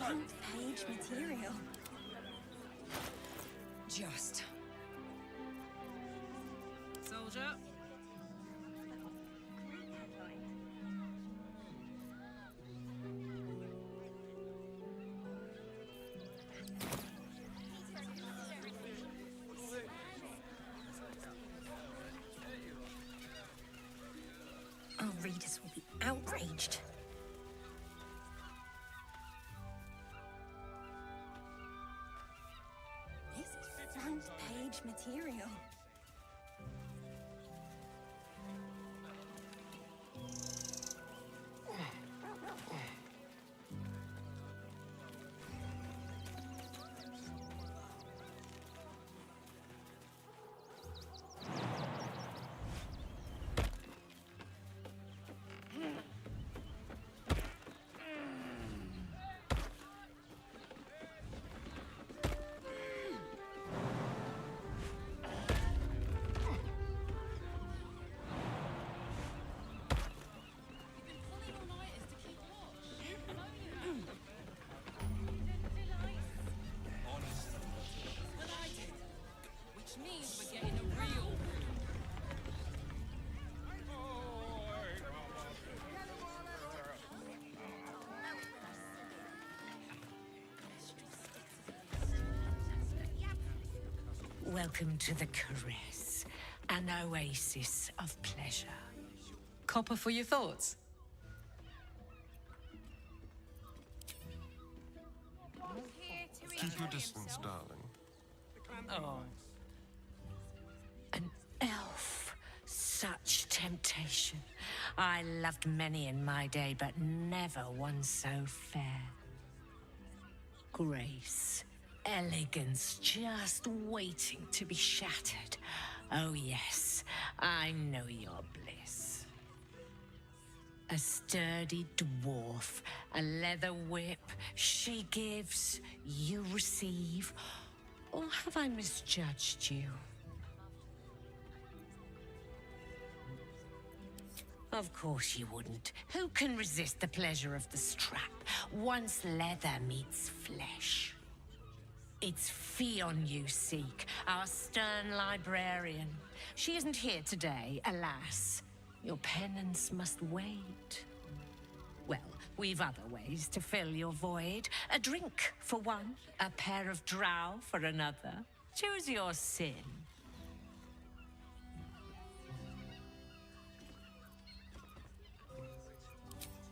front page material. Just. Soldier. Our readers will be outraged. This is front page material. Welcome to the Caress, an oasis of pleasure. Copper for your thoughts. Keep your distance, darling. Oh. An elf, such temptation. I loved many in my day, but never one so fair. Grace, elegance, just waiting to be shattered. Oh yes, I know your bliss. A sturdy dwarf, a leather whip, she gives, you receive. Or have I misjudged you? Of course you wouldn't. Who can resist the pleasure of the strap once leather meets flesh? It's Fionn you seek, our stern librarian. She isn't here today, alas. Your penance must wait. Well, we've other ways to fill your void. A drink for one, a pair of drow for another. Choose your sin.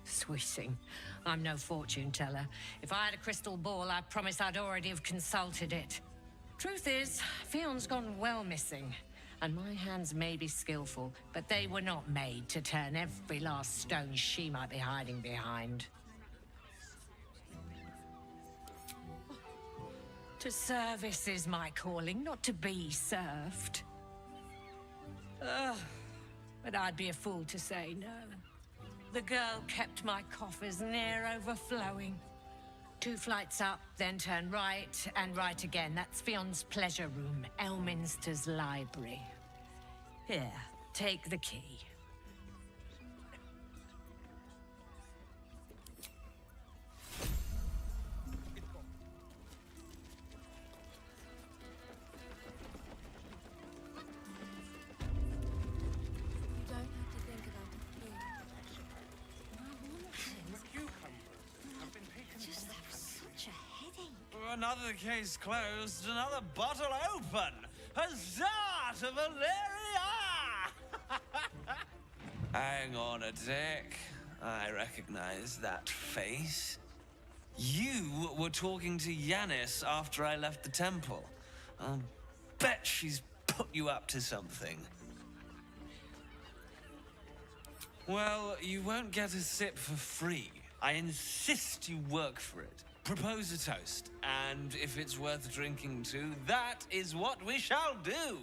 Swishing. I'm no fortune teller. If I had a crystal ball, I promise I'd already have consulted it. Truth is, Fionn's gone well missing. And my hands may be skillful, but they were not made to turn every last stone she might be hiding behind. To service is my calling, not to be served. Ugh, but I'd be a fool to say no. The girl kept my coffers near overflowing. 2 flights up, then turn right, and right again. That's Fionn's pleasure room, Elminster's library. Here, take the key. Another case closed, another bottle open. Huzzah to Valeria! Hang on a tick. I recognize that face. You were talking to Yanis after I left the temple. I'll bet she's put you up to something. Well, you won't get a sip for free. I insist you work for it. Propose a toast, and if it's worth drinking to, that is what we shall do.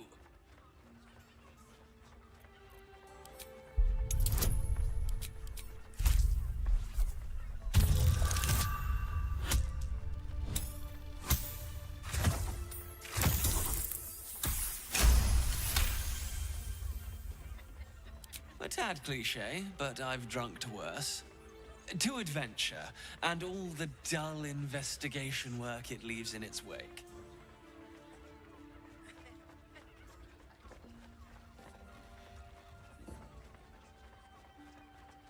A tad cliche, but I've drunk to worse. to adventure and all the dull investigation work it leaves in its wake.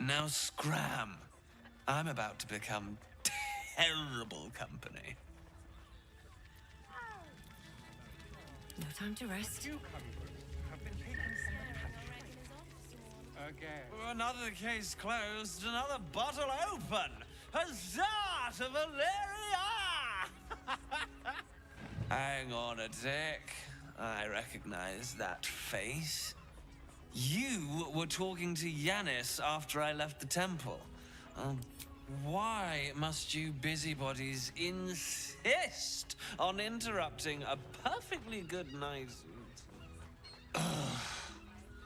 Now scram. I'm about to become terrible company. No time to rest. Another case closed, another bottle open. Huzzah to Valeria! Hang on a tick. I recognize that face. You were talking to Yanis after I left the temple. Why must you busybodies insist on interrupting a perfectly good night?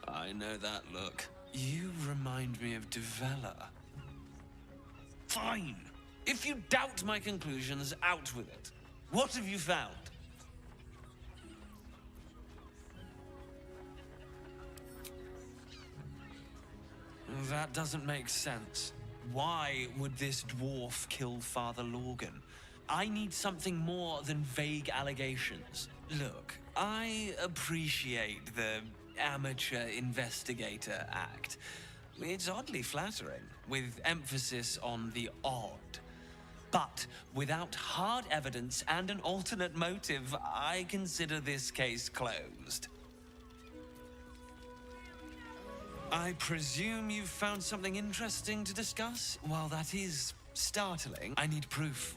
I know that look. You remind me of Devella. Fine. If you doubt my conclusions, out with it. What have you found? That doesn't make sense. Why would this dwarf kill Father Lorgan? I need something more than vague allegations. Look, I appreciate the amateur investigator act. It's oddly flattering, with emphasis on the odd. But without hard evidence and an alternate motive, I consider this case closed. I presume you've found something interesting to discuss? Well, that is startling. I need proof.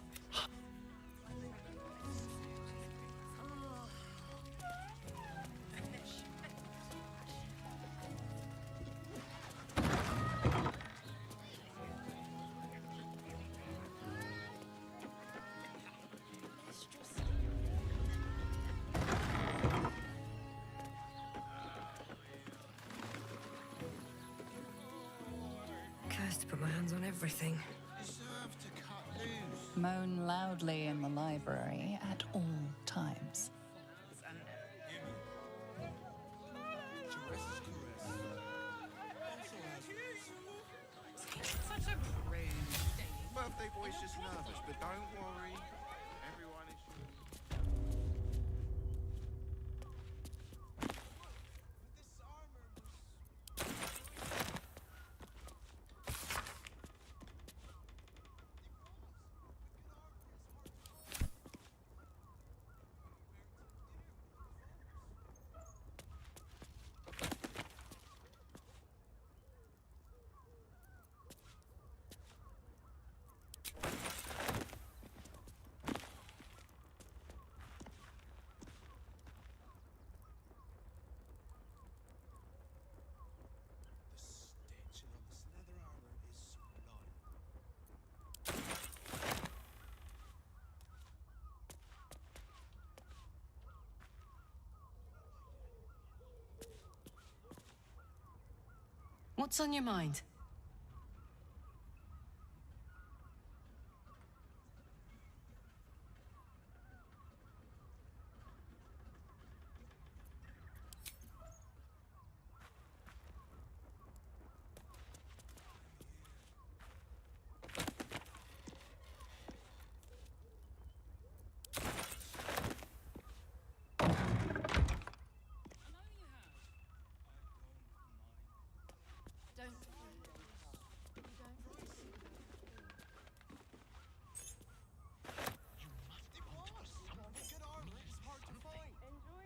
Cursed to put my hands on everything. Moan loudly in the library at all times. Birthday boy's just nervous, but don't worry. Everyone is. What's on your mind?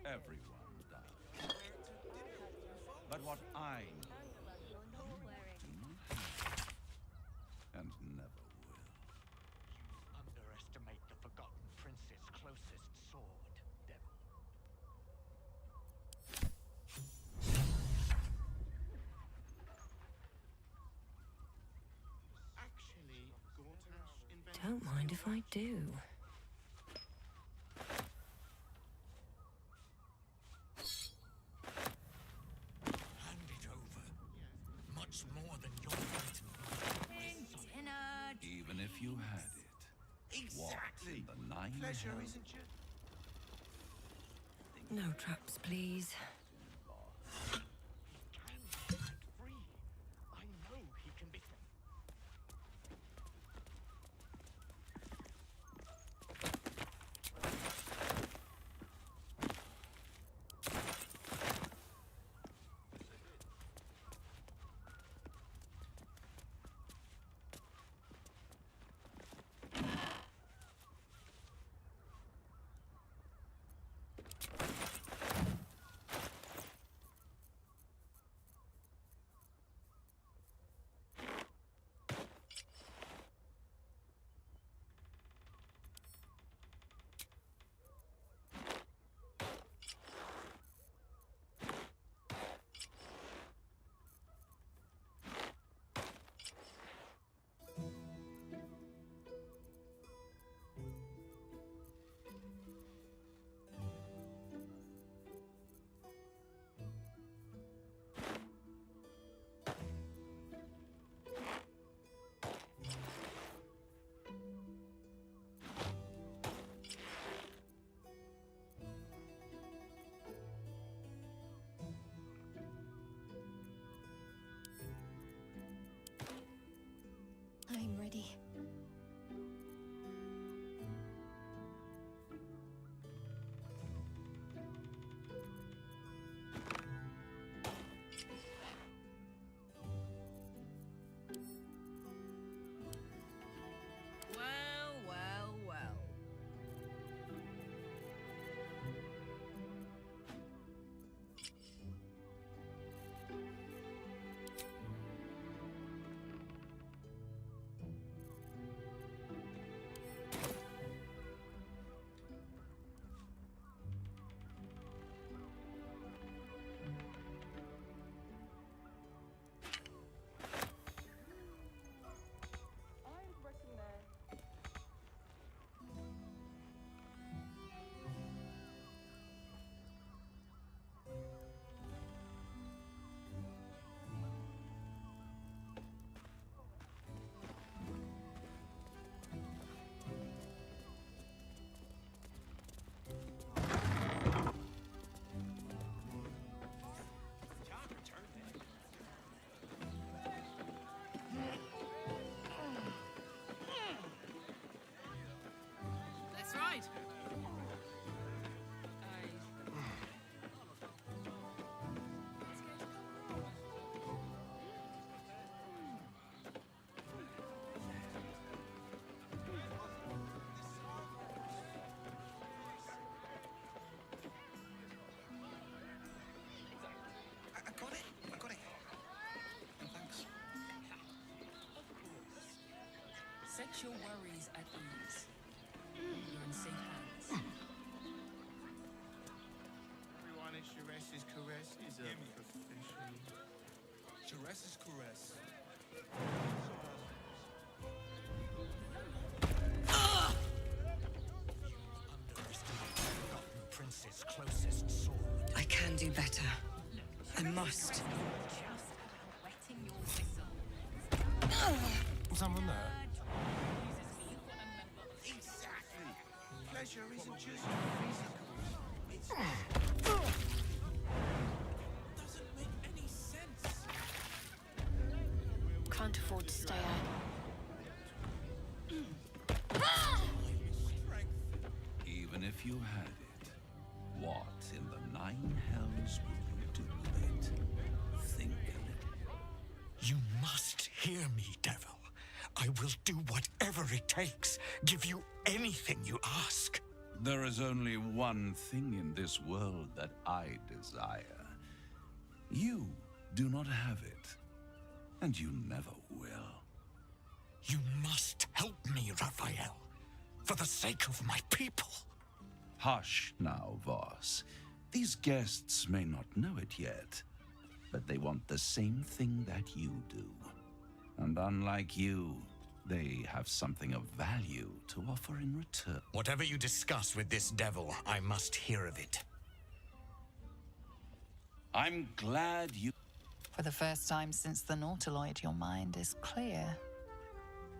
Everyone does. But what I know, you do not have, and never will. Underestimate the Forgotten Prince's closest sword, Devil. Actually, Gortash invented. Don't mind if I do. Hand it over. Much more than your weight of Even if you had it, Exactly. what in the nine Pleasure, hells? isn't you? No traps, please. He can be set free. I know he can be set. Set your worries at ease. You're in safe hands. Everyone in Sharess's caress is a professional. Jerez's caress. Underestimated the Forgotten Prince's closest sword. I can do better. I must. Someone there? Exactly. Pleasure isn't just physical. It's doesn't make any sense. Can't afford to stay out. Even if you had it, what in the nine hells will you do with it? Think a little. You must hear me, devil. I will do whatever it takes. Give you anything you ask. There is only one thing in this world that I desire. You do not have it, and you never will. You must help me, Raphael. For the sake of my people. Hush now, Voss. These guests may not know it yet, but they want the same thing that you do. And unlike you, they have something of value to offer in return. Whatever you discuss with this devil, I must hear of it. I'm glad you... For the first time since the Nautiloid, your mind is clear.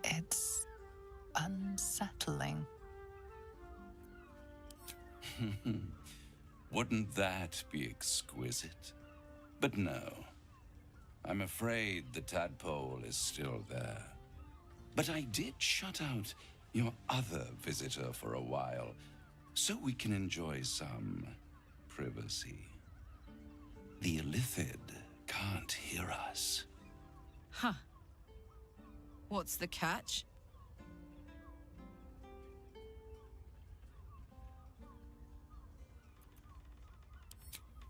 It's unsettling. Wouldn't that be exquisite? But no. I'm afraid the tadpole is still there. But I did shut out your other visitor for a while, so we can enjoy some privacy. The Illithid can't hear us. Huh. What's the catch?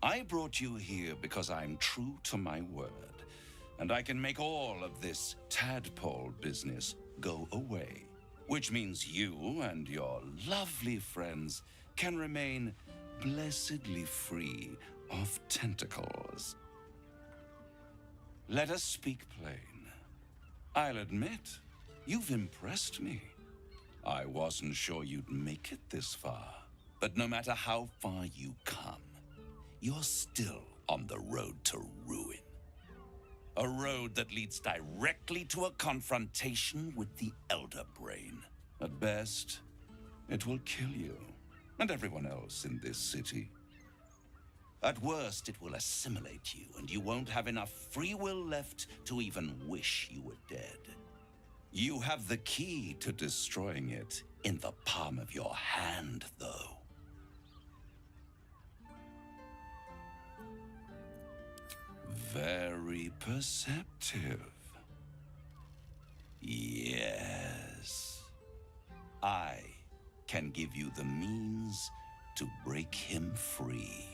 I brought you here because I'm true to my word, and I can make all of this tadpole business go away, which means you and your lovely friends can remain blessedly free of tentacles. Let us speak plain. I'll admit, you've impressed me. I wasn't sure you'd make it this far, but no matter how far you come, you're still on the road to ruin. A road that leads directly to a confrontation with the Elder Brain. At best, it will kill you and everyone else in this city. At worst, it will assimilate you, and you won't have enough free will left to even wish you were dead. You have the key to destroying it in the palm of your hand, though. Very perceptive. Yes. I can give you the means to break him free.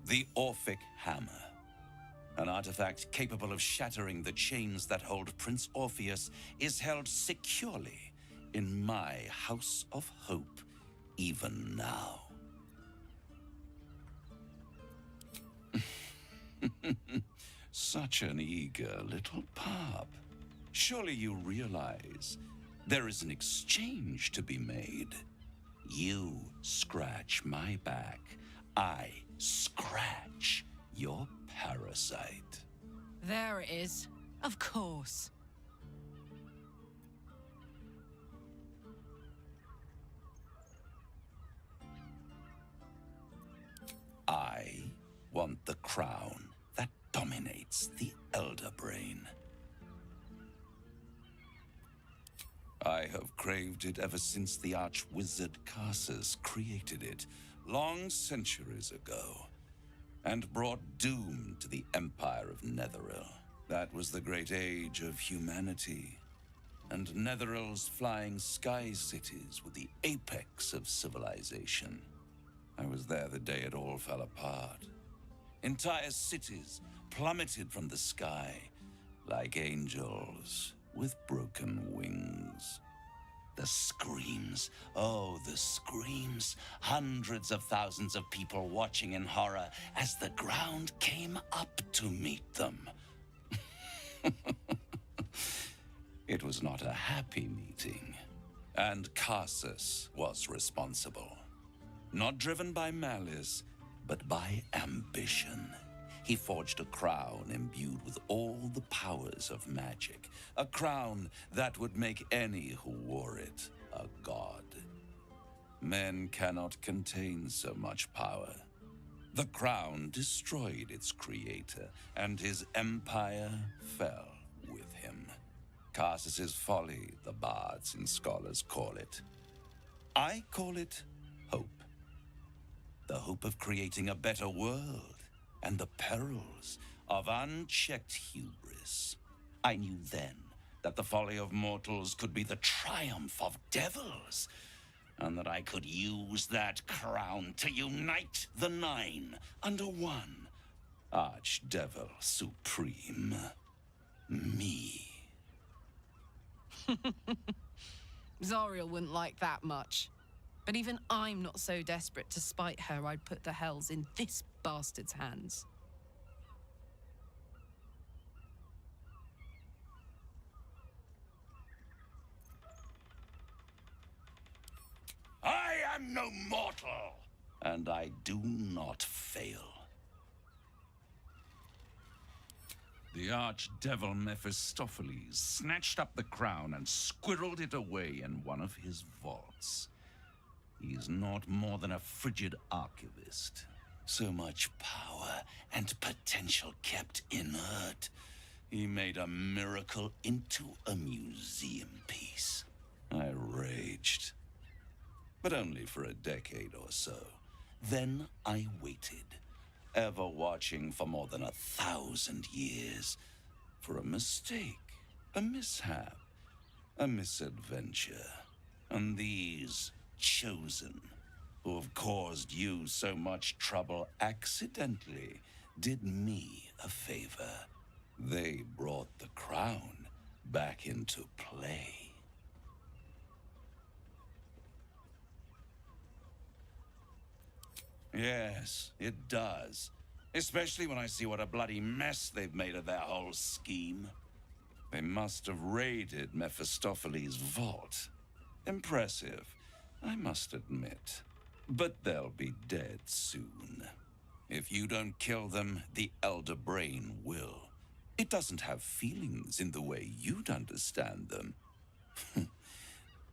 The Orphic Hammer. An artifact capable of shattering the chains that hold Prince Orpheus is held securely in my House of Hope even now. Such an eager little pup. Surely you realize there is an exchange to be made. You scratch my back, I scratch your parasite. There it is. Of course. I want the crown that dominates the Elder Brain. I have craved it ever since the arch-wizard Carsus created it, long centuries ago, and brought doom to the Empire of Netheril. That was the great age of humanity, and Netheril's flying sky cities were the apex of civilization. I was there the day it all fell apart. Entire cities plummeted from the sky, like angels with broken wings. The screams, oh, the screams. Hundreds of thousands of people watching in horror as the ground came up to meet them. It was not a happy meeting, and Carsus was responsible. Not driven by malice, but by ambition. He forged a crown imbued with all the powers of magic. A crown that would make any who wore it a god. Men cannot contain so much power. The crown destroyed its creator, and his empire fell with him. Carsus's folly, the bards and scholars call it. I call it hope. The hope of creating a better world, and the perils of unchecked hubris. I knew then that the folly of mortals could be the triumph of devils, and that I could use that crown to unite the Nine under one Archdevil Supreme. Me. Zariel wouldn't like that much. But even I'm not so desperate to spite her I'd put the hells in this bastard's hands. I am no mortal, and I do not fail. The archdevil Mephistopheles snatched up the crown and squirreled it away in one of his vaults. He is not more than a frigid archivist. So much power and potential kept inert. He made a miracle into a museum piece. I raged. But only for a decade or so. Then I waited, ever watching for more than 1,000 years, for a mistake, a mishap, a misadventure. And these chosen, who have caused you so much trouble accidentally, did me a favor. They brought the crown back into play. Yes, it does. Especially when I see what a bloody mess they've made of their whole scheme. They must have raided Mephistopheles' vault. Impressive, I must admit. But they'll be dead soon. If you don't kill them, the Elder Brain will. It doesn't have feelings in the way you'd understand them.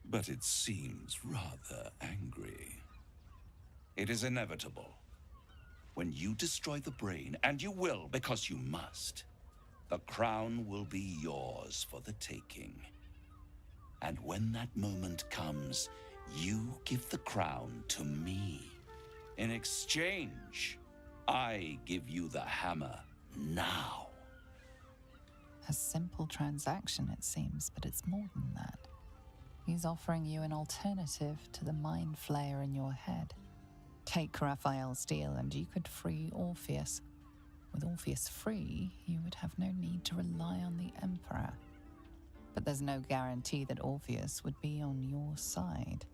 But it seems rather angry. It is inevitable. When you destroy the brain, and you will because you must, the crown will be yours for the taking. And when that moment comes, you give the crown to me. In exchange, I give you the hammer now. A simple transaction, it seems, but it's more than that. He's offering you an alternative to the mind flayer in your head. Take Raphael's deal and you could free Orpheus. With Orpheus free, you would have no need to rely on the Emperor. But there's no guarantee that Orpheus would be on your side.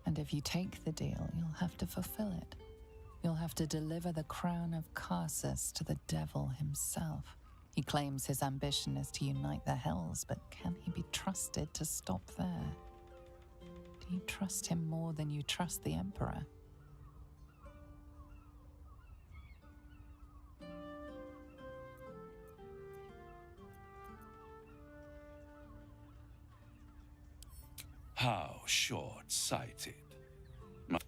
And if you take the deal, you'll have to fulfill it. You'll have to deliver the crown of Carsus to the devil himself. He claims his ambition is to unite the hells, but can he be trusted to stop there? Do you trust him more than you trust the Emperor? How short-sighted.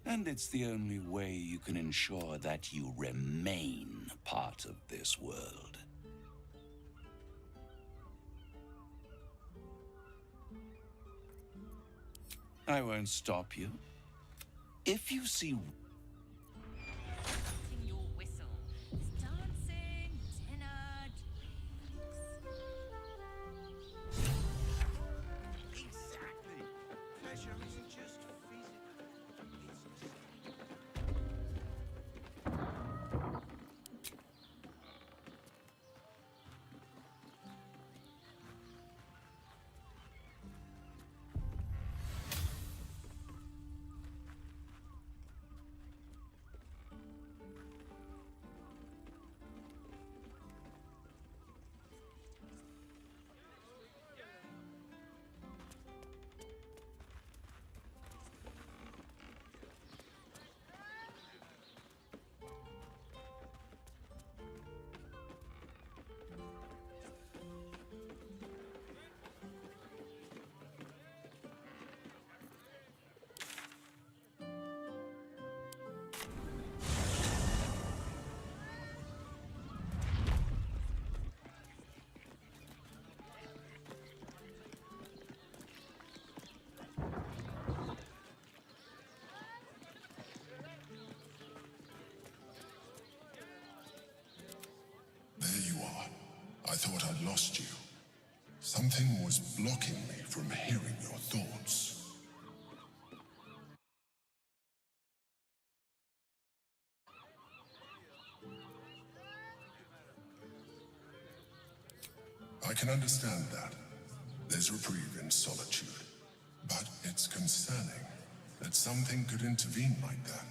And it's the only way you can ensure that you remain part of this world. I won't stop you. If you see... Your whistle. There's dancing, dinner, Exactly. Pleasure isn't just physical. lost you. Something was blocking me from hearing your thoughts. I can understand that. There's reprieve in solitude. But it's concerning that something could intervene like that,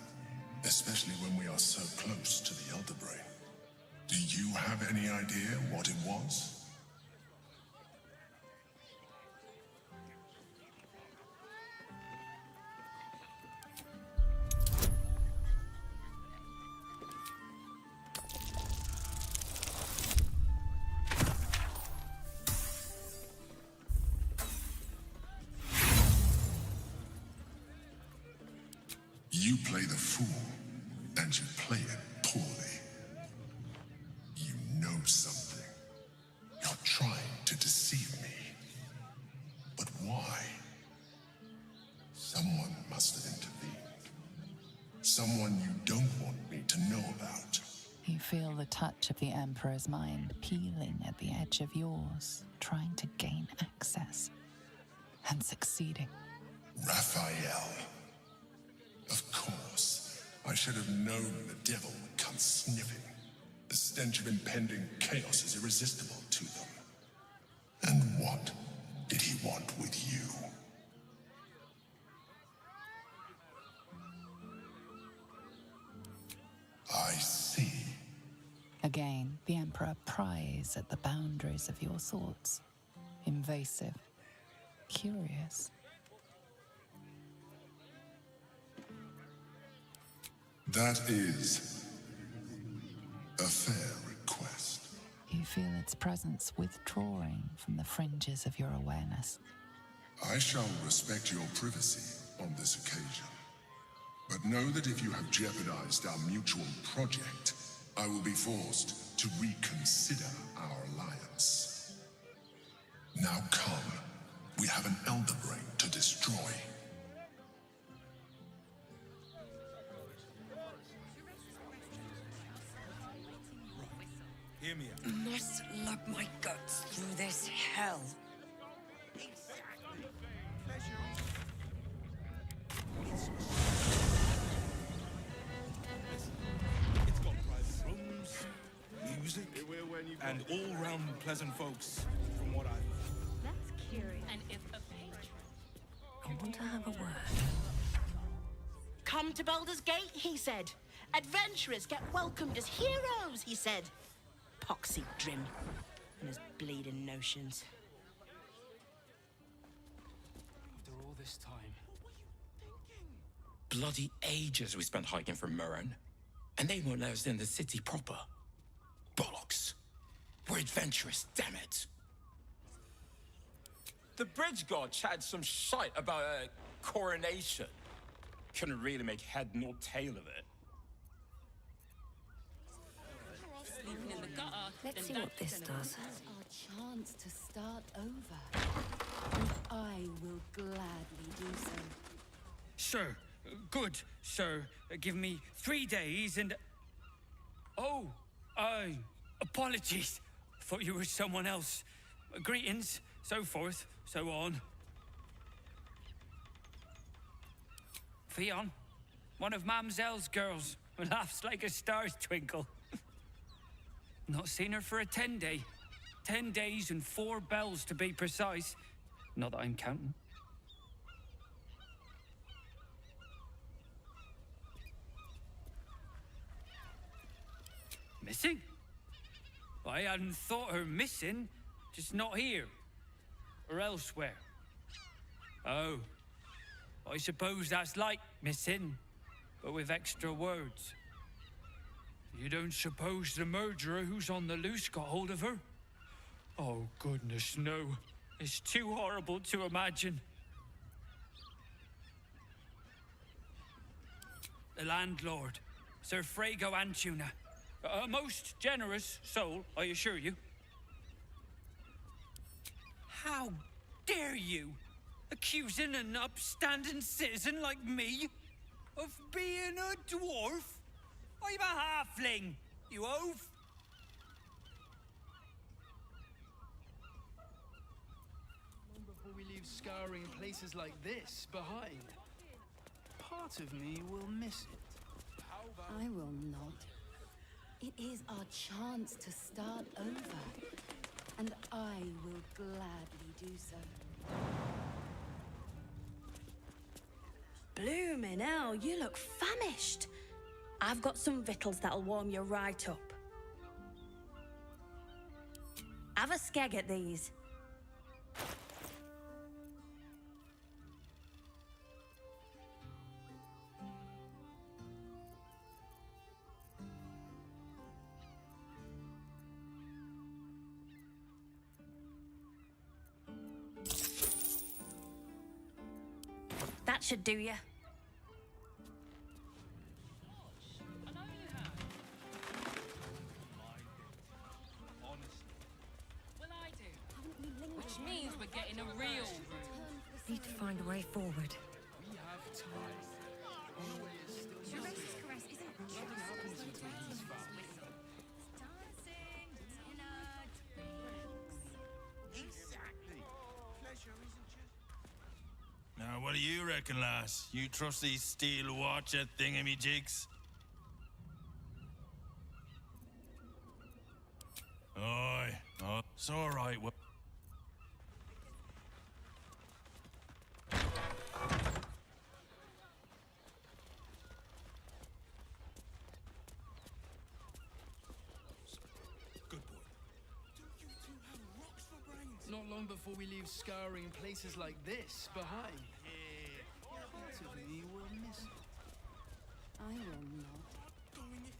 especially when we are so close to the Elder Brain. Do you have any idea what it was? You play the fool, and you play it poorly. You know something. You're trying to deceive me. But why? Someone must have intervened. Someone you don't want me to know about. You feel the touch of the Emperor's mind peeling at the edge of yours, trying to gain access, and succeeding. Raphael. Of course. I should have known the devil would come sniffing. The stench of impending chaos is irresistible to them. And what did he want with you? I see. Again, the Emperor pries at the boundaries of your thoughts. Invasive. Curious. That is a fair request. You feel its presence withdrawing from the fringes of your awareness. I shall respect your privacy on this occasion. But know that if you have jeopardized our mutual project, I will be forced to reconsider our alliance. Now come. We have an Elder Brain to destroy. Hear me out. Must lug my guts through this hell. It's got private rooms, music, and all-round pleasant folks, from what I've heard. That's curious. And if a patron... I want to have a word. Come to Baldur's Gate, he said. Adventurers get welcomed as heroes, he said. Poxy Drim and his bleeding notions. After all this time. Bloody ages we spent hiking from Murren. And they won't let us in the city proper. Bollocks. We're adventurous, damn it. The bridge god chatted some shite about a coronation. Couldn't really make head nor tail of it. Let's see what this does. Our chance to start over. And I will gladly do so. Sir, good, sir. Give me 3 days and... Oh, apologies. Thought you were someone else. Greetings, so forth, so on. Fionn, one of Mamselle's girls, laughs like a star's twinkle. Not seen her for a 10-day. 10 days and 4 bells to be precise. Not that I'm counting. Missing? I hadn't thought her missing, just not here. Or elsewhere. Oh. I suppose that's like missing, but with extra words. You don't suppose the murderer who's on the loose got hold of her? Oh, goodness, no. It's too horrible to imagine. The landlord, Sir Frago Antuna. A most generous soul, I assure you. How dare you? Accusing an upstanding citizen like me of being a dwarf? I'm a halfling, you oaf. we leave scouring places like this behind. Part of me will miss it. I will not. It is our chance to start over, and I will gladly do so. Bloomin' hell, you look famished. I've got some victuals that'll warm you right up. Have a skeg at these. That should do you. Which means we're getting a real room. Need to find a way forward. We have time. One way is still Teresa's caress isn't just Dancing in our dreams. Exactly. Pleasure isn't just... Now, what do you reckon, lass? You trust these steel watcher thingamajigs? Aye. Oh, it's all right. Well, not long before we leave scouring places like this behind. Part of me will miss it. I will not.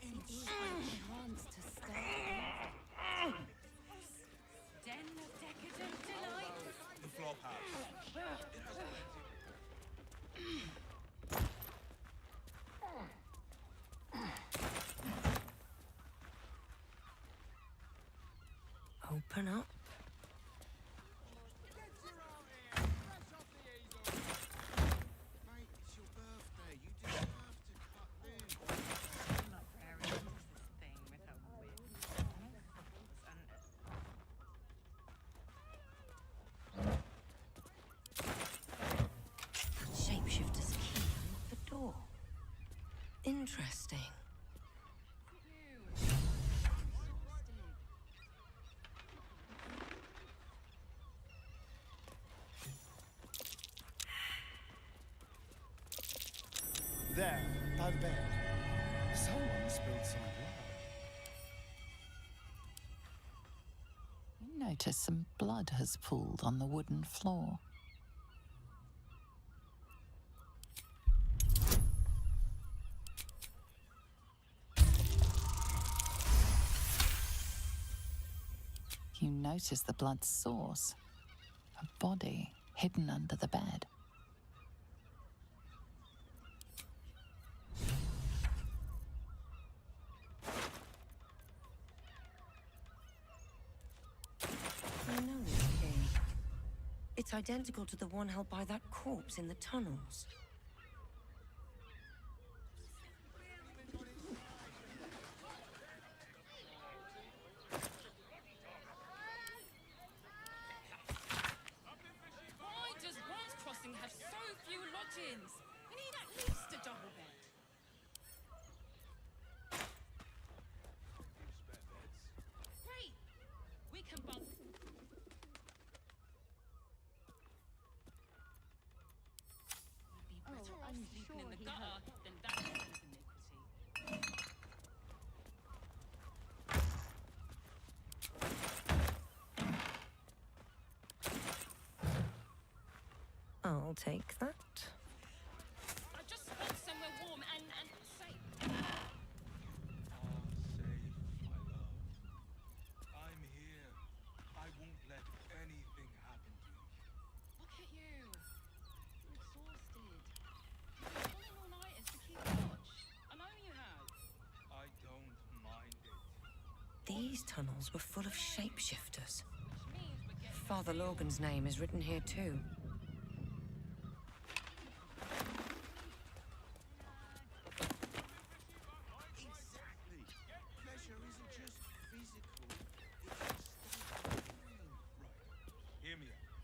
It is our chance to start over. Den of decadent delight. the flop house. Open up. Mate, it's your birthday. You deserve to cut loose. I'm not very into this thing with her whip. Shapeshifter's key unlocked the door. Interesting. There, by the bed. Someone spilled some blood. You notice some blood has pooled on the wooden floor. You notice the blood's source, a body hidden under the bed. I know this key. It's identical to the one held by that corpse in the tunnels. Why does Bronze Crossing have so few lodgings? We need at least a double bed. Great! We can bunk. We'd be better off sleeping in the gutter than that kind of iniquity. I'll take that. I just want somewhere warm and safe. I'm here. I won't let anything happen to you. Look at you. You're exhausted. You've been pulling all-nighters to keep watch. I know you have. I don't mind it. These tunnels were full of shapeshifters. Father Lorgan's name is written here too. Exactly. Pleasure isn't just physical. It's a state of mind. Right. Hear me out.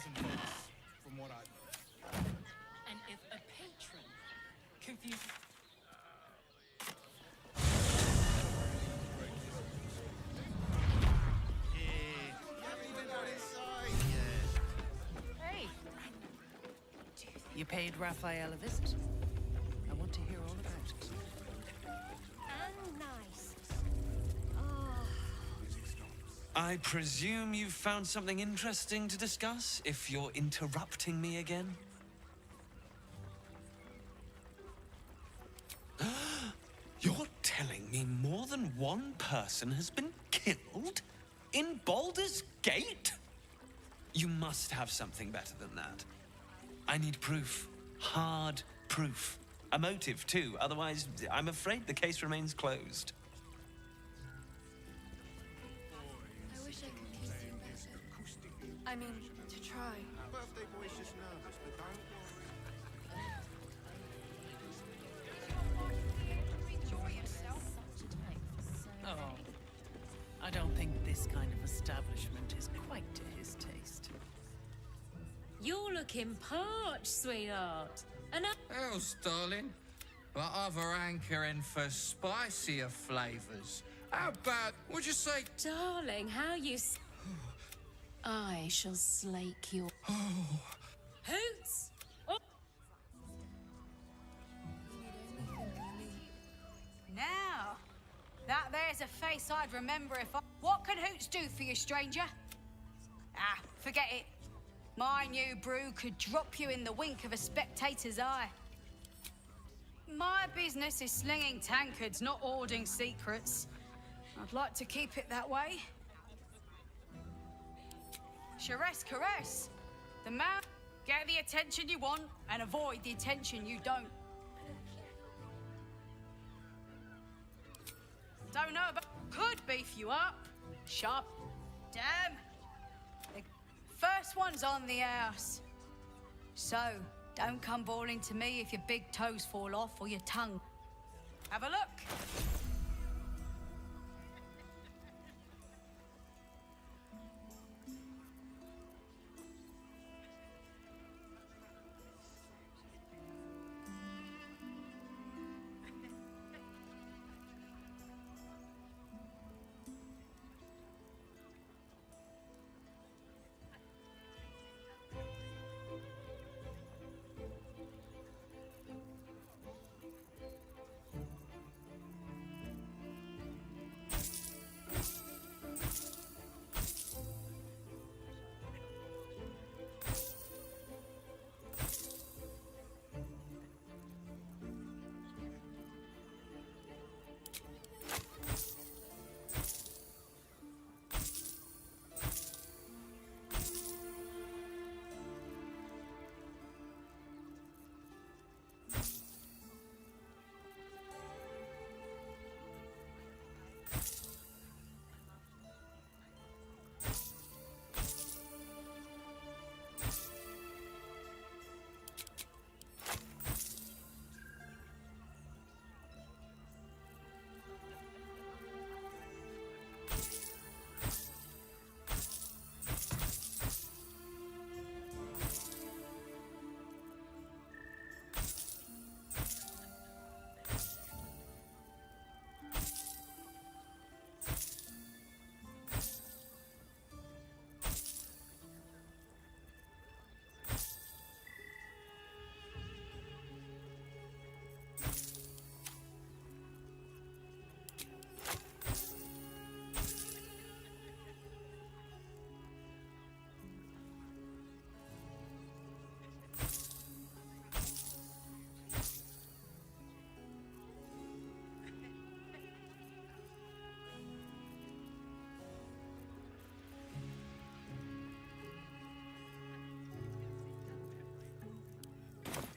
pleasant folks, from what I've heard. And if a patron confused. Hey. You paid Raphael a visit. I want to hear all about it. And nice. I presume you've found something interesting to discuss, if you're interrupting me again? You're telling me more than one person has been killed? In Baldur's Gate? You must have something better than that. I need proof. Hard proof. A motive, too. Otherwise, I'm afraid the case remains closed. I wish I could kiss you better. I mean, to try. Birthday boy's just nervous, but don't worry. Oh, I don't think this kind of establishment is quite to his taste. You're looking parched, sweetheart. And Else, darling. But other hankering for spicier flavors. How about, would you say... darling, how you... I shall slake your... Hoots! Oh. Now, that there's a face I'd remember if I... What can Hoots do for you, stranger? Ah, forget it. My new brew could drop you in the wink of a spectator's eye. My business is slinging tankards, not hoarding secrets. I'd like to keep it that way. Charesse caress. The man, get the attention you want and avoid the attention you don't. Don't know, but could beef you up. Sharp. Damn. The first one's on the house. So, don't come bawling to me if your big toes fall off or your tongue. Have a look.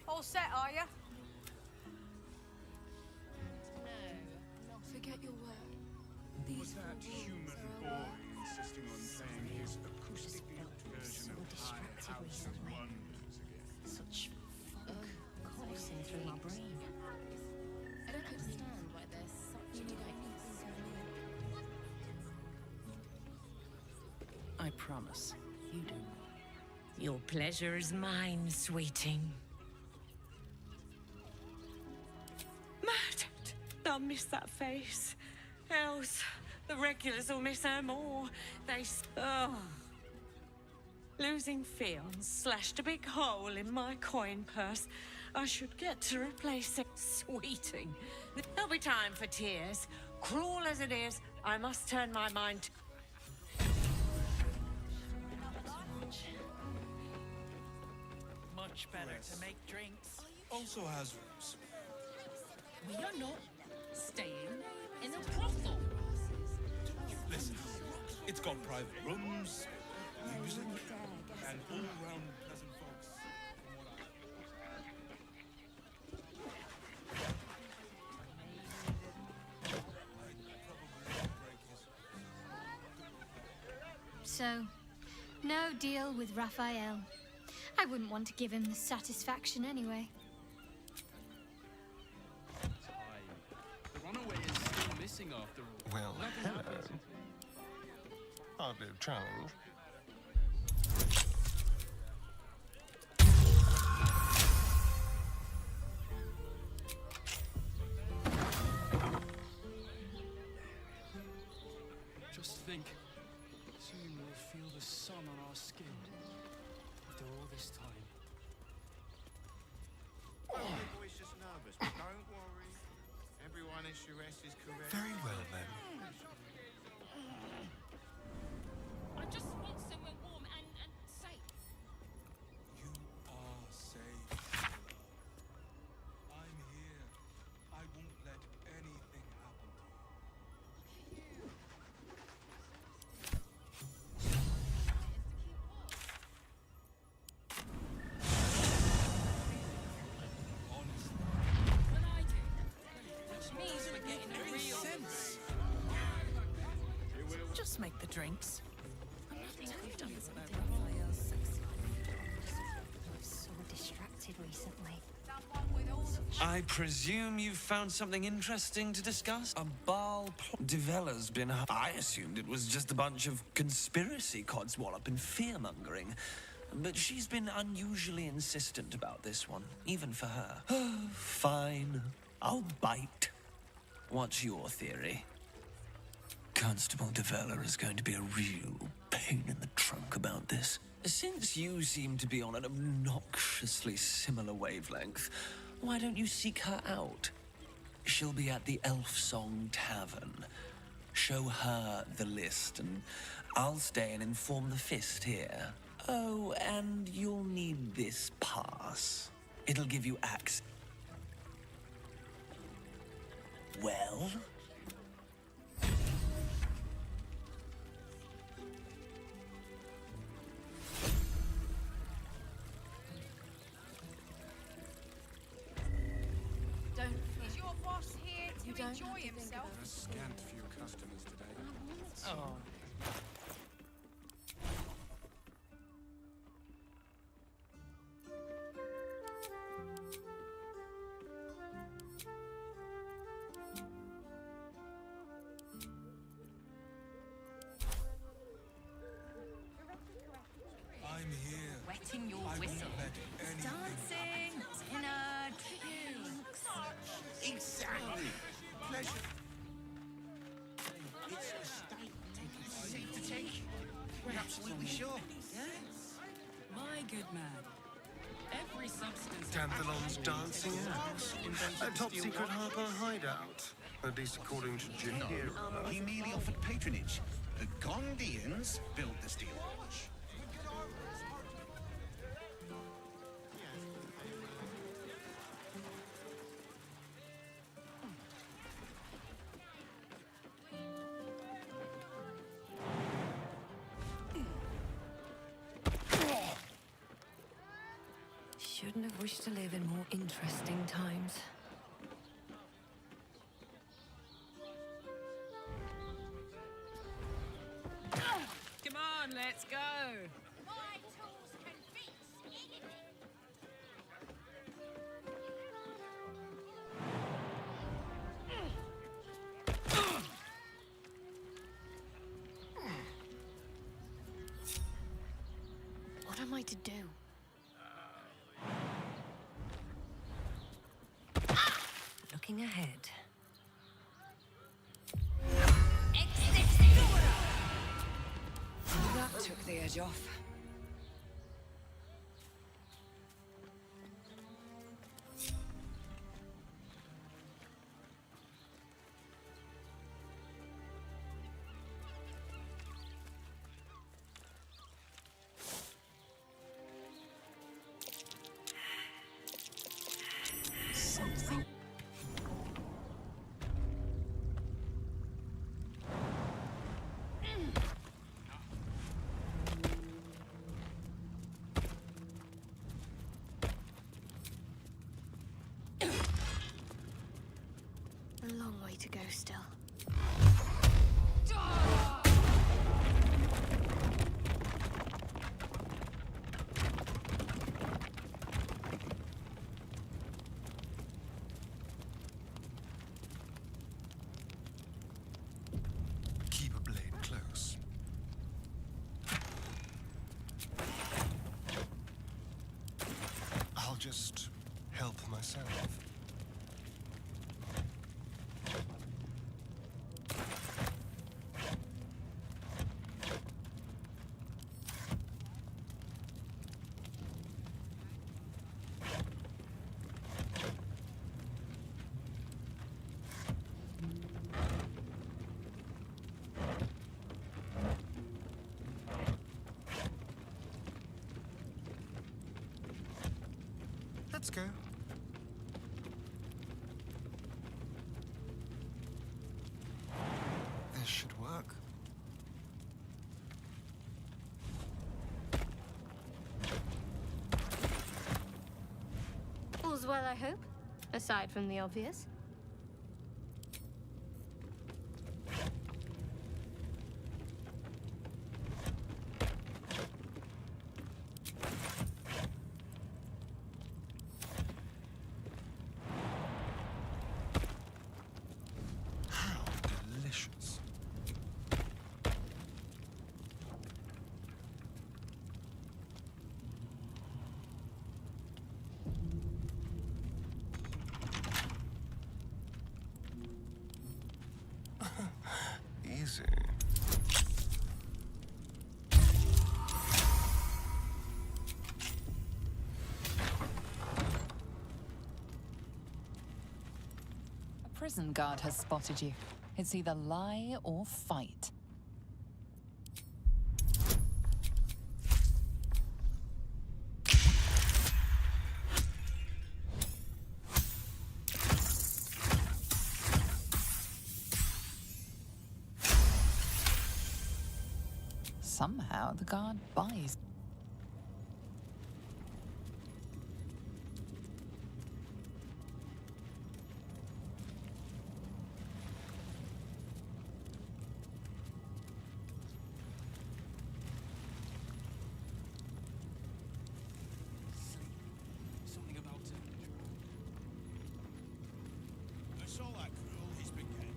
All set, are you? No, forget your word. Was that human boy insisting on playing his acoustic version of High House of Wonders again? Such funk coursing through my brain. I don't understand why there's such a tightness. I promise, you do. Your pleasure is mine, sweeting. Murdered! They'll miss that face. Else, the regulars will miss her more. Oh. Losing Fionn slashed a big hole in my coin purse. I should get to replace it. Sweeting. There'll be time for tears. Cruel as it is, I must turn my mind to... Much better to make drinks. Also has rooms. We are not staying in a brothel. Listen, it's got private rooms, music, and all-round pleasant folks. So, no deal with Raphael. I wouldn't want to give him the satisfaction anyway. The runaway is still missing after all. Well, hello. Hardly a challenge. Just think, soon we'll feel the sun on our skin. After all this time. The boy's just nervous, but don't worry. Everyone in Sharess is correct. Very well, then. I just want somewhere warm and safe. You are safe. I'm here. I won't let anything happen to you. Well, I do. Which means we're getting a real sense. Just make the drinks. I've done something Raphael's sexy. I'm so distracted recently. I presume you've found something interesting to discuss? A Baal plot. Devella's been... I assumed it was just a bunch of conspiracy codswallop and fear-mongering. But she's been unusually insistent about this one, even for her. Fine. I'll bite. What's your theory? Constable Devella is going to be a real pain in the trunk about this. Since you seem to be on an obnoxiously similar wavelength, why don't you seek her out? She'll be at the Elf Song Tavern. Show her the list, and I'll stay and inform the Fist here. Oh, and you'll need this pass. It'll give you access. Well? Is your boss here to enjoy himself? A scant few customers today. Oh. I'm here. Wetting your I whistle. won't let anything Dancing, dinner, drinks. Exactly. Pleasure. It's a steak. To take. We're absolutely sure. Yes. My good man. Every substance... Danthalon's dancing axe. A top-secret harbour hideout. At least according to Jahir. He merely offered patronage. The Gondians built the steel arch. Shouldn't have wished to live in more interesting times. Come on, let's go. My tools can fix anything. What am am I to do? Looking ahead. That took the edge off. Something. A long way to go still. Keep a blade close. I'll just help myself. Let's go. This should work. All's well, I hope, aside from the obvious. How delicious. Easy. A prison guard has spotted you. It's either lie or fight. Somehow the guard buys. Something about it. I saw that cruel. He's been getting.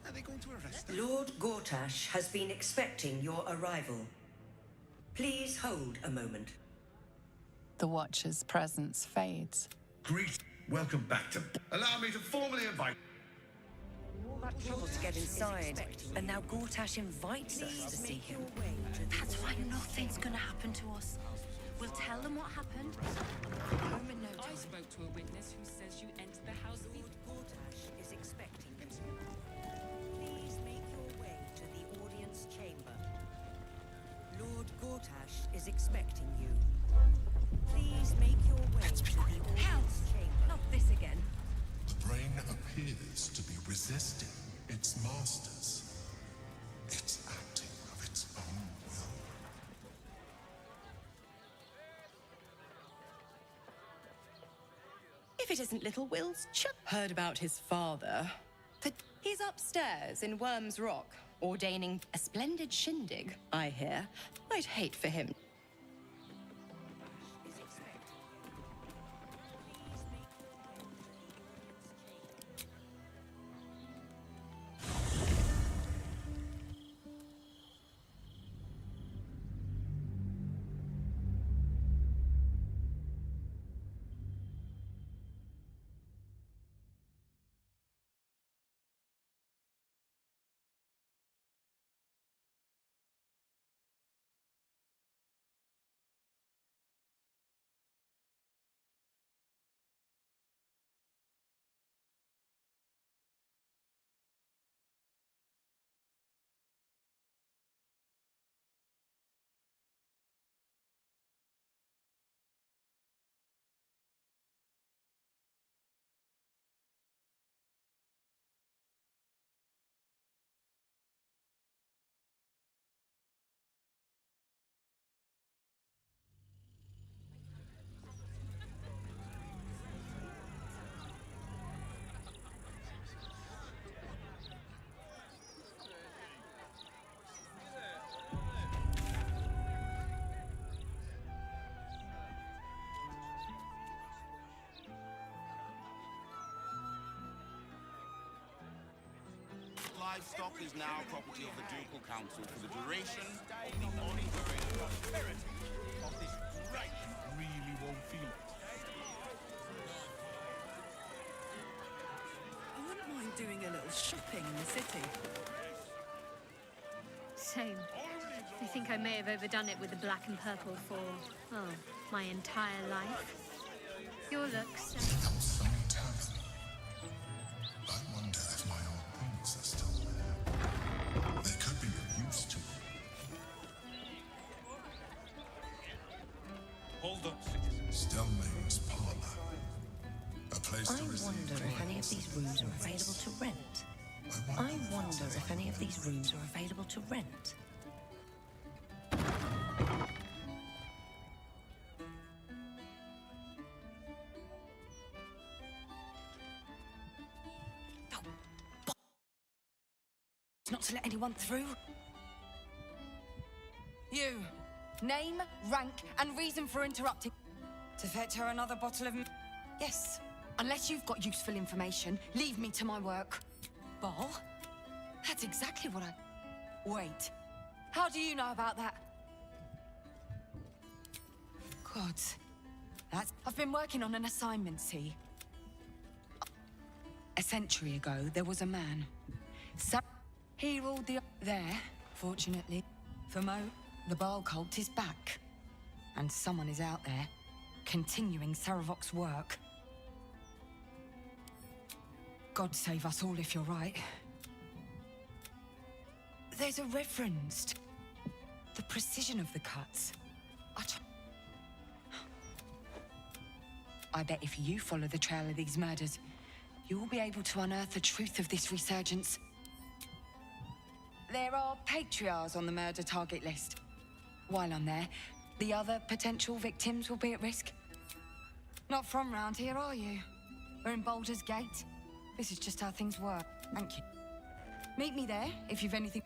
Are they going to arrest us? Lord Gortash has been expecting your arrival. Please hold a moment. The Watcher's presence fades. Greet. Welcome back to... Allow me to formally invite... All that trouble to get inside, and now Gortash invites us to see him. That's why nothing's gonna happen to us. We'll tell them what happened. Home in no time. I spoke to a witness who says you entered the house Lord Gortash is expecting you. Please make your way to the audience chamber. Lord Gortash is expecting you. Please make your way to the audience chamber. Not this again. The brain appears to be resisting its masters. It's acting of its own it isn't little Will's Heard about his father. He's upstairs in Worm's Rock, ordaining a splendid shindig, I hear. I'd hate for him. Livestock is now property of the Ducal Council for the duration of the ongoing prosperity of this great. Really won't feel it. I wouldn't mind doing a little shopping in the city. Same. I think I may have overdone it with the black and purple for, oh, my entire life. Your looks. Some tavern. I wonder if my old things are still there. They could be of use to me. Hold up, citizen. Stelmane's parlor. A place to I receive wonder if any of these rooms are available to rent. I wonder if any of these rooms are available to rent. Not to let anyone through. You. Name, rank, and reason for interrupting. To fetch her another bottle of... Yes. Unless you've got useful information, leave me to my work. Ball? That's exactly what I... Wait. How do you know about that? God. I've been working on an assignment, see? A century ago, there was a man. He ruled the... There, fortunately, for Mo, the Baal cult is back. And someone is out there, continuing Saravok's work. God save us all if you're right. There's a reference to the precision of the cuts. I bet if you follow the trail of these murders, you will be able to unearth the truth of this resurgence. There are patriarchs on the murder target list. While I'm there, the other potential victims will be at risk. Not from round here, are you? We're in Baldur's Gate. This is just how things work. Thank you. Meet me there if you've anything...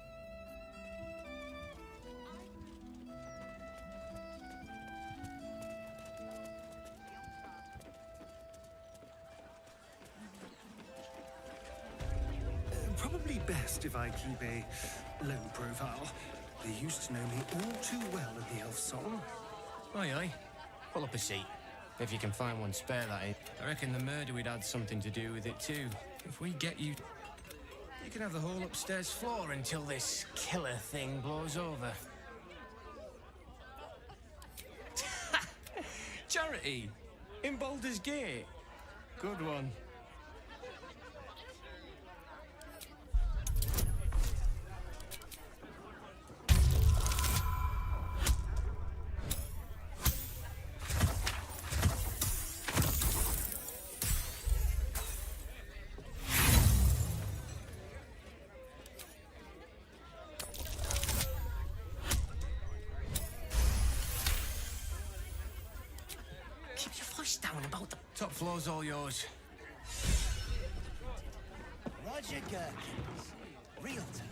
Probably best if I keep a low profile. They used to know me all too well at the Elf Song. Aye, aye. Pull up a seat. If you can find one spare, that is. I reckon the murder would had something to do with it too. If we get you... You can have the whole upstairs floor until this killer thing blows over. Charity! In Baldur's Gate. Good one. Keep your voice down about the... Top floor's all yours. Roger Gherkins, realtor.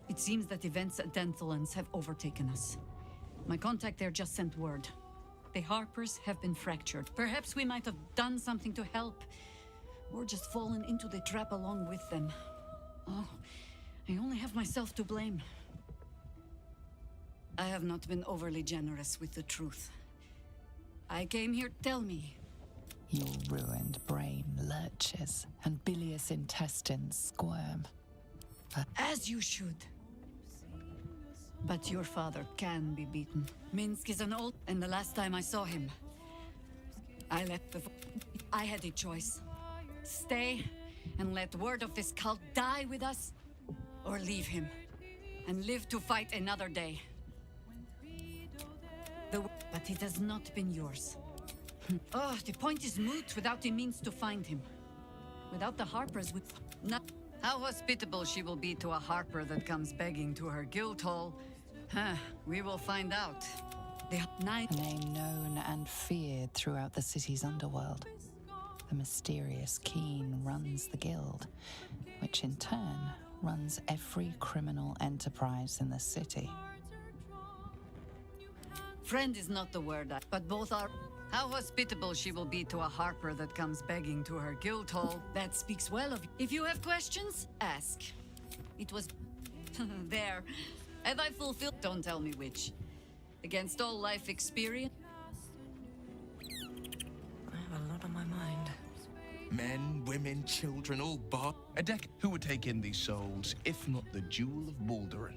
It seems that events at Denthalans have overtaken us. My contact there just sent word. The Harpers have been fractured. Perhaps we might have done something to help, or just fallen into the trap along with them. Oh, I only have myself to blame. I have not been overly generous with the truth. I came here, tell me. Your ruined brain lurches, and bilious intestines squirm. As you should. But your father can be beaten. Minsk is an old... And the last time I saw him, I left before... I had a choice. Stay and let word of this cult die with us, or leave him and live to fight another day. But it has not been yours. Oh, the point is moot without the means to find him. Without the Harpers, with... Not... How hospitable she will be to a Harper that comes begging to her guild hall. We will find out. A name known and feared throughout the city's underworld. The mysterious Keen runs the guild, which in turn runs every criminal enterprise in the city. Friend is not the word, but both are... How hospitable she will be to a Harper that comes begging to her guild hall. That speaks well of you. If you have questions, ask. It was... there. Have I fulfilled... Don't tell me which. Against all life experience? I have a lot on my mind. Men, women, children, all bar... A deck who would take in these souls, if not the jewel of Baldur?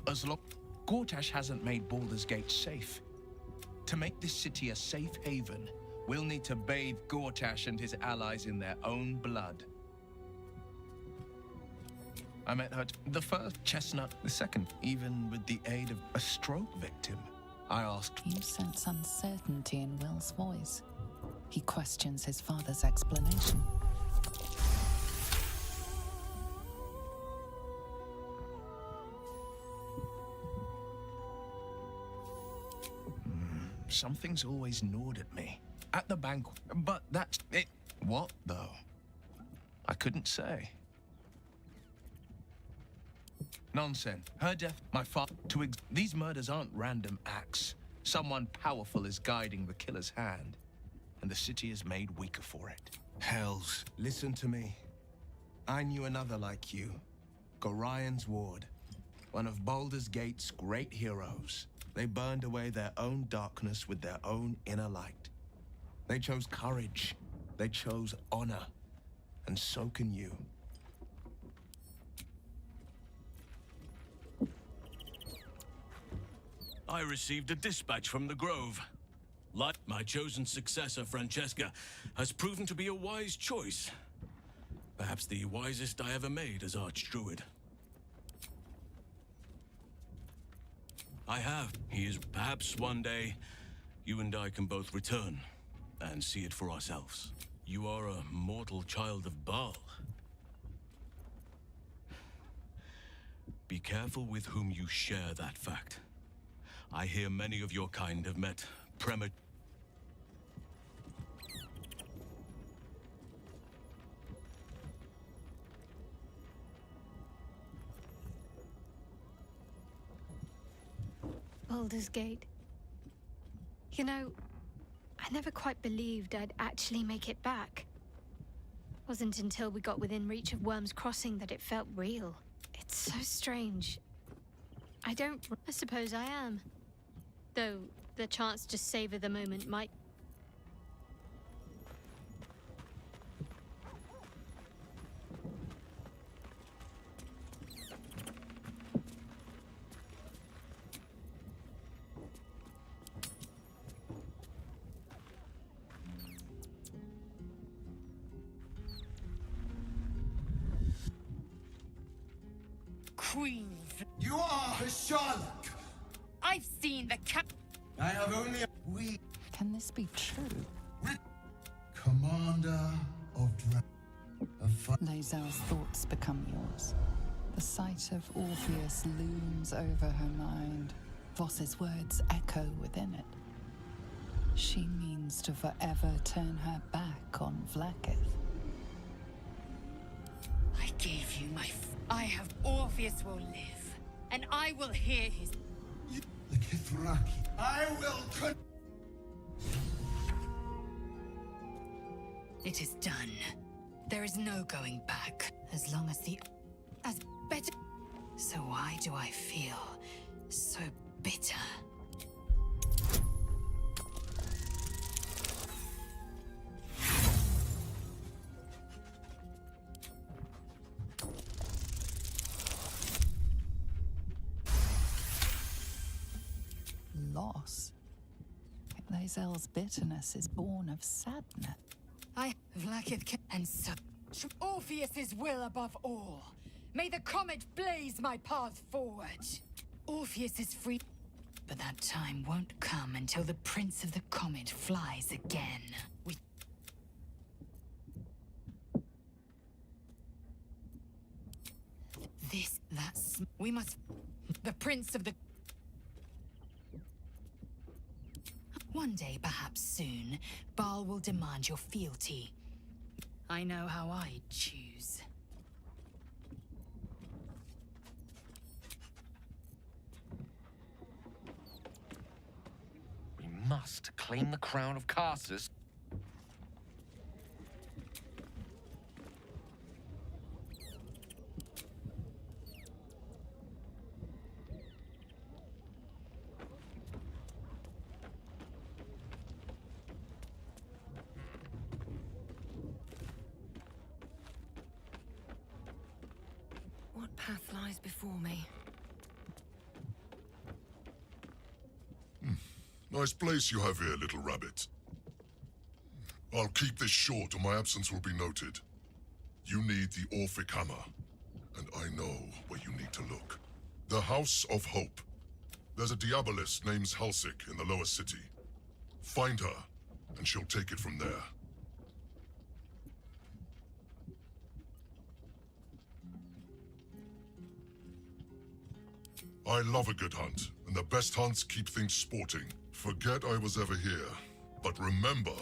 As long... Gortash hasn't made Baldur's Gate safe. To make this city a safe haven, we'll need to bathe Gortash and his allies in their own blood. I met her the first, Chestnut the second, even with the aid of a stroke victim. I asked... You sense uncertainty in Will's voice. He questions his father's explanation. Something's always gnawed at me. At the banquet. But that's it. What, though? I couldn't say. Nonsense. Her death, my father... These murders aren't random acts. Someone powerful is guiding the killer's hand. And the city is made weaker for it. Hells. Listen to me. I knew another like you. Gorion's Ward. One of Baldur's Gate's great heroes. They burned away their own darkness with their own inner light. They chose courage. They chose honor. And so can you. I received a dispatch from the Grove. Like my chosen successor, Francesca, has proven to be a wise choice. Perhaps the wisest I ever made as Archdruid. I have. He is perhaps one day, you and I can both return and see it for ourselves. You are a mortal child of Baal. Be careful with whom you share that fact. I hear many of your kind have met Baldur's Gate. You know, I never quite believed I'd actually make it back. Wasn't until we got within reach of Worm's Crossing that it felt real. It's so strange. I suppose I am. Though, the chance to savor the moment might... queen. You are a Sherlock. I've seen the cap. I have only we Can this be true? commander of Lae'zel's thoughts become yours. The sight of Orpheus looms over her mind. Voss's words echo within it. She means to forever turn her back on Vlaakith. I gave you my. I have. Orpheus will live, and I will hear his. the Kithraki. I will It is done. There is no going back. As long as the. As better. So why do I feel so bitter? Loss. Lae'zel's bitterness is born of sadness. Vlaakith and so. Orpheus's will above all. May the comet blaze my path forward. Orpheus is free. But that time won't come until the Prince of the Comet flies again. We must. The Prince of the. One day, perhaps soon, Baal will demand your fealty. I know how I choose. We must claim the crown of Karsus. What path lies before me? Nice place you have here, little rabbit. I'll keep this short or my absence will be noted. You need the Orphic Hammer, and I know where you need to look. The House of Hope. There's a Diabolist named Halsik in the lower city. Find her, and she'll take it from there. I love a good hunt, and the best hunts keep things sporting. Forget I was ever here, but remember,